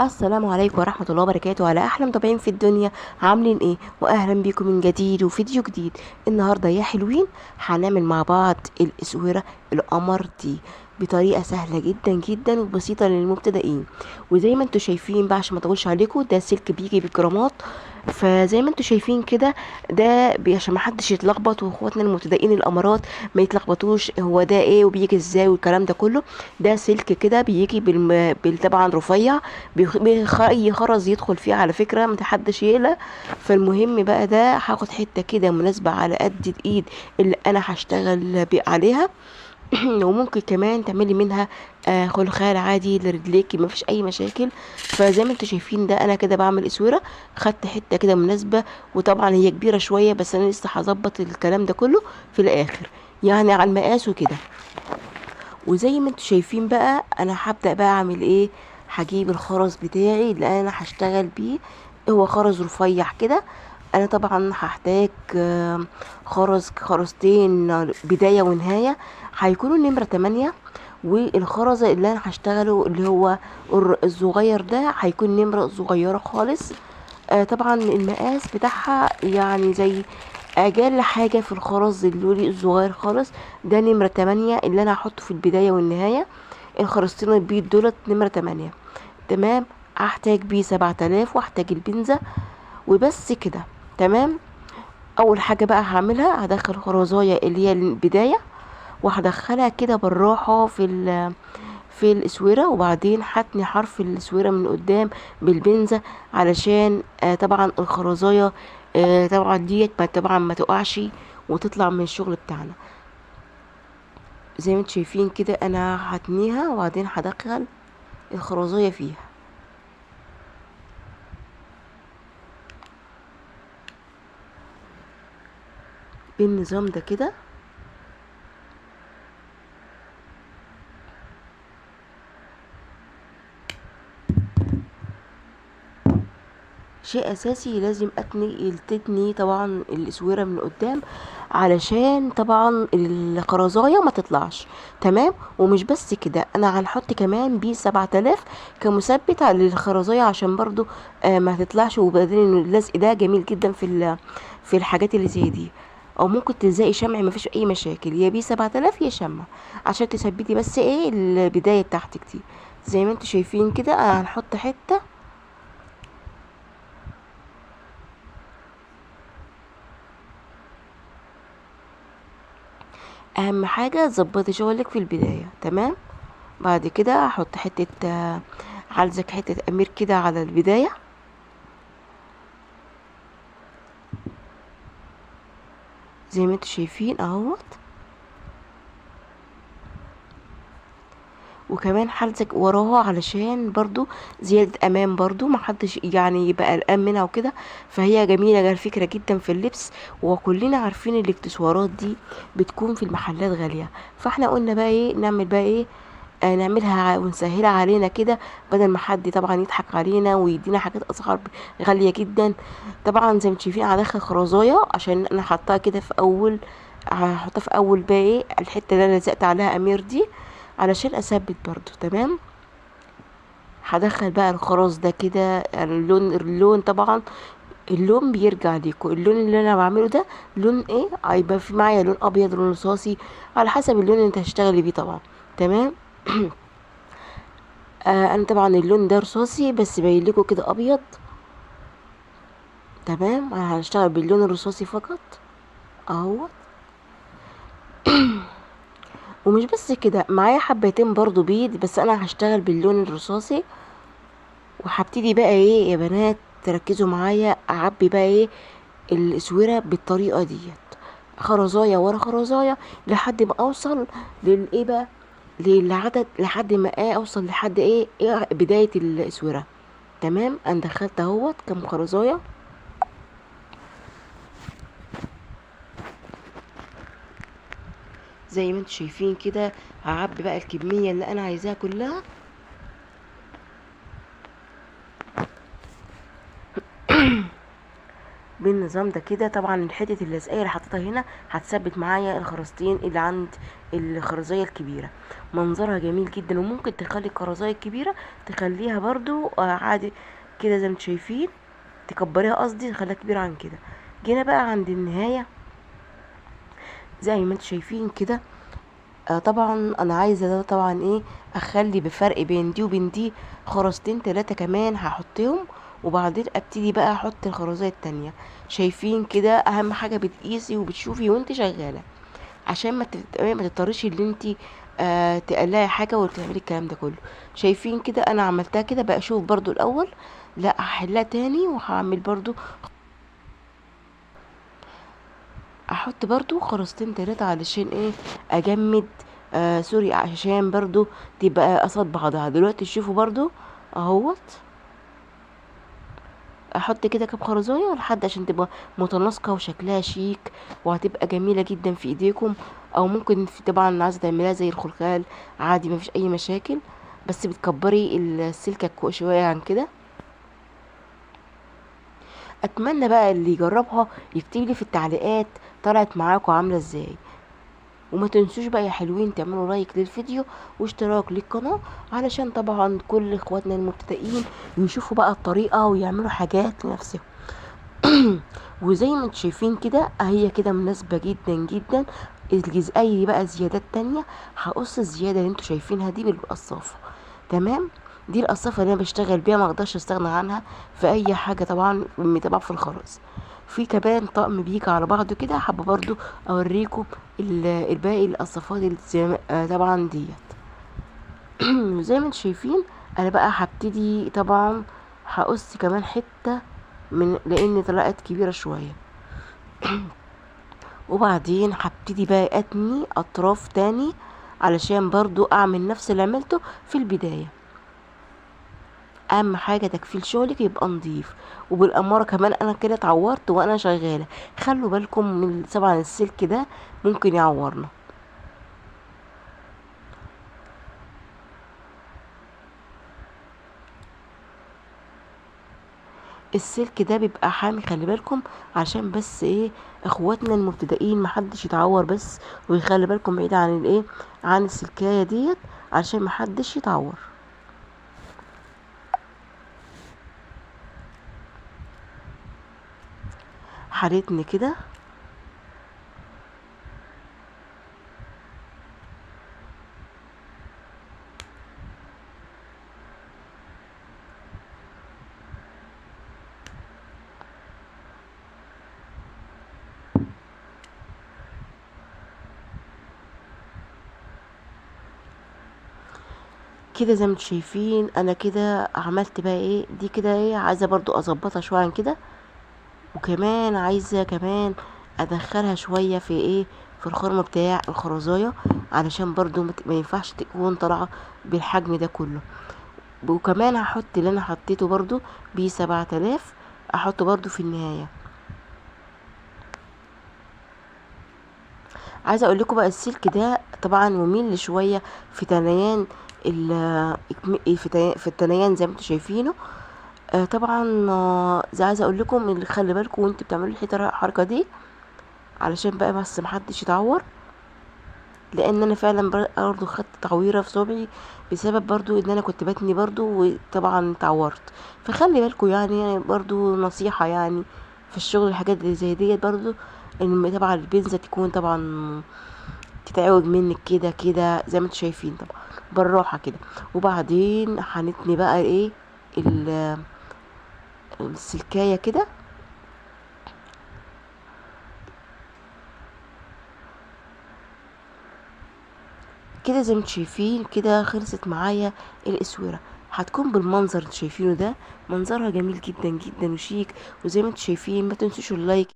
السلام عليكم ورحمة الله وبركاته على أحلى متابعين في الدنيا. عاملين ايه؟ وأهلا بيكم من جديد وفيديو جديد. النهاردة يا حلوين هنعمل مع بعض الأسورة القمر دي بطريقة سهلة جدا جدا وبسيطة للمبتدئين. وزي ما انتوا شايفين بقى عشان ما اطولش عليكم، ده سلك بيجي بجرامات. فزي ما انتوا شايفين كده، ده عشان ما حدش يتلخبط، واخواتنا المبتدئين الامارات ما يتلخبطوش هو ده ايه وبيجي ازاي والكلام ده كله. ده سلك كده بيجي طبعا رفيع، اي خرز يدخل فيه على فكره متحدش يقلق. فالمهم بقى ده هاخد حته كده مناسبه على قد الايد اللي انا هشتغل عليها. وممكن كمان تعملي منها خلخال عادي لرجليكي، مفيش اي مشاكل. فزي ما انتوا شايفين ده انا كده بعمل اسوره، خدت حته كده مناسبه. وطبعا هي كبيره شويه بس انا لسه هظبط الكلام ده كله في الاخر، يعني على المقاس وكده. وزي ما انتوا شايفين بقى انا هبدأ بقى اعمل ايه. هجيب الخرز بتاعي اللي انا هشتغل بيه، هو خرز رفيع كده. انا طبعا هحتاج خرزتين بداية ونهاية، هيكونوا نمرة 8. والخرزة اللي انا هشتغله اللي هو الصغير ده هيكون نمرة صغيرة خالص. طبعا المقاس بتاعها يعني زي اجل حاجة في الخرز اللولي الصغير خالص. ده نمرة 8 اللي انا هحطه في البداية والنهاية. الخرزتين البيض دولت نمرة 8. تمام. هحتاج بيه 7000 واحتاج البنزة وبس كده. تمام. اول حاجة بقى هعملها هدخل خرزاية اللي هي البداية، وهدخلها كده بالراحة في الاسوره. وبعدين هتني حرف الاسوره من قدام بالبنزة علشان طبعا الخرزايه طبعا ديت طبعا ما تقعش وتطلع من الشغل بتاعنا. زي ما انتم شايفين كده انا هتنيها وبعدين هدخل الخرزايه فيها بالنظام ده كده. شيء اساسي لازم تتني طبعا الاسوره من قدام علشان طبعا الخرزايه ما تطلعش. تمام. ومش بس كده، انا هنحط كمان بيه 7000 كمثبت على الخرزايه عشان برضو ما تطلعش. وبعدين إنه اللزق ده جميل جدا في الحاجات اللي زي دي. او ممكن تلزقي شمع، ما فيش اي مشاكل، يا بيه 7000 يا شمع عشان تثبتي بس ايه البدايه بتاعتك دي. زي ما انتم شايفين كده انا هنحط حته. اهم حاجة تظبطي شغلك في البداية. تمام. بعد كده هحط حتة عايزك حتة امير كده على البداية. زي ما انتوا شايفين اهوت. وكمان هلزق وراها علشان برضو زيادة امان، برضو محدش يعني يبقى قلقان منها وكده. فهي جميلة على فكرة جدا في اللبس. وكلنا عارفين الاكسسوارات دي بتكون في المحلات غالية. فاحنا قلنا بقى ايه نعمل بقى ايه، نعملها ونسهلها علينا كده، بدل ما حد طبعا يضحك علينا ويدينا حاجات اسعار غالية جدا. طبعا زي ما انتم شايفين هدخل خرزاية عشان انا حطاها كده في اول، هحطها في اول بقى ايه الحتة اللي انا لزقت عليها امير دي علشان اثبت برضو. تمام. هدخل بقى الخرز ده كده، اللون طبعا اللون بيرجع ليكوا. اللون اللي انا بعمله ده لون ايه، هيبقى في معايا لون ابيض لون رصاصي على حسب اللون اللي انت هتشتغلي بيه طبعا. تمام. انا طبعا اللون ده رصاصي بس باين لكم كده ابيض. تمام. انا هشتغل باللون الرصاصي فقط اهو. ومش بس كده، معايا حبتين برضو بيض بس انا هشتغل باللون الرصاصي. وهبتدي بقى ايه يا بنات تركزوا معايا، اعبي بقى ايه الاسوره بالطريقه ديت، خرزايه ورا خرزايه لحد ما اوصل للايه بقى، للعدد لحد ما ايه اوصل لحد ايه بدايه الاسوره. تمام. انا دخلت اهوت كام خرزايه. زي ما انتم شايفين كده هعبي بقى الكميه اللي انا عايزاها كلها. بالنظام ده كده. طبعا حته اللزقيه اللي حطيتها هنا هتثبت معايا الخرزتين اللي عند الخرزيه الكبيره. منظرها جميل جدا، وممكن تخلي الخرزيه الكبيره تخليها برضو عادي كده زي ما انتم شايفين، تكبريها قصدي تخليها كبيره عن كده. جينا بقى عند النهايه زي ما انتم شايفين كده. طبعا انا عايزه ده طبعا ايه، اخلي بفرق بين دي وبين دي خرزتين تلاتة كمان هحطهم، وبعدين ابتدي بقى احط الخرزية التانية. شايفين كده؟ اهم حاجة بتقيسي وبتشوفي وانت شغالة، عشان ما تضطريش ان انت تقلعي حاجة وتعملي الكلام ده كله. شايفين كده؟ انا عملتها كده بقى. اشوف برضو الاول، لا هحلها تاني وهعمل برضو، احط برضو خرزتين تلاتة علشان ايه، اجمد سوري، عشان برضو تبقى قصاد بعضها. دلوقتي تشوفوا برضو اهوت، احط كده كام خرزايه لحد عشان تبقى متناسقه وشكلها شيك، وهتبقى جميله جدا في ايديكم. او ممكن طبعا عايزه تعمليها زي الخلخال عادي، مفيش اي مشاكل، بس بتكبري السلكه شويه عن كده. اتمنى بقى اللي يجربها يكتب لي في التعليقات طلعت معاكم عامله ازاي. وما تنسوش بقى يا حلوين تعملوا لايك للفيديو واشتراك للقناة، علشان طبعا كل اخواتنا المبتدئين يشوفوا بقى الطريقة ويعملوا حاجات لنفسهم. وزي ما انتم شايفين كده، هي كده مناسبة جدا جدا. الجزئية بقى زيادات تانية، هقص الزيادة اللي انتوا شايفينها دي بالقصافة. تمام، دي القصافة اللي انا بشتغل بيها، ما اقدرش استغنى عنها في اي حاجة طبعا متابعة في الخرز. في كمان طقم بيجي على بعضه كده، حابة برضو اوريكم الباقي القصافات طبعا ديت. زي ما انتم شايفين، انا بقى هبتدي طبعا هقص كمان حتة من لان طلعت كبيرة شوية. وبعدين هبتدي بقى اتني اطراف تاني، علشان برضو اعمل نفس اللي عملته في البداية. اهم حاجة تكفيل شغلك يبقى نضيف. وبالامارة كمان انا كده اتعورت وانا شغالة، خلوا بالكم من طبعا السلك ده ممكن يعورنا. السلك ده بيبقى حامي، خلي بالكم، عشان بس ايه اخواتنا المبتدئين محدش يتعور بس. ويخلي بالكم بعيد عن الايه، عن السلكايه ديت، عشان محدش يتعور. حالتني كده. كده زي ما انتم شايفين انا كده عملت بقى ايه، دي كده ايه، عايزه برضو اظبطها شويه عن كده. وكمان عايزه كمان ادخلها شويه في ايه، في الخرم بتاع الخرزايه، علشان برضو ما ينفعش تكون طالعه بالحجم ده كله. وكمان هحط اللي انا حطيته برضو ب7000، احطه برضو في النهايه. عايزه اقول لكم بقى السلك ده طبعا ممل شويه في تنيان في التنيان زي ما انتم شايفينه. طبعا زي عايزه اقول لكم اللي خلي بالكم وانتوا بتعملوا الحركه دي، علشان بقى بس محدش يتعور. لان انا فعلا برضو خدت تعويره في صبعي بسبب برضو ان انا كنت بتني برضو، وطبعا اتعورت. فخلي بالكم يعني برضو نصيحه يعني في الشغل، الحاجات اللي زي ديت برضو، ان طبعا البنزة تكون طبعا تتعوج منك كده كده زي ما انتوا شايفين طبعا بالراحه كده. وبعدين هنتني بقى ايه السلكايه كده. كده زي ما انتوا شايفين كده خلصت معايا الاسوره. هتكون بالمنظر اللي شايفينه ده، منظرها جميل جدا جدا وشيك. وزي ما انتوا شايفين ما تنسوش اللايك.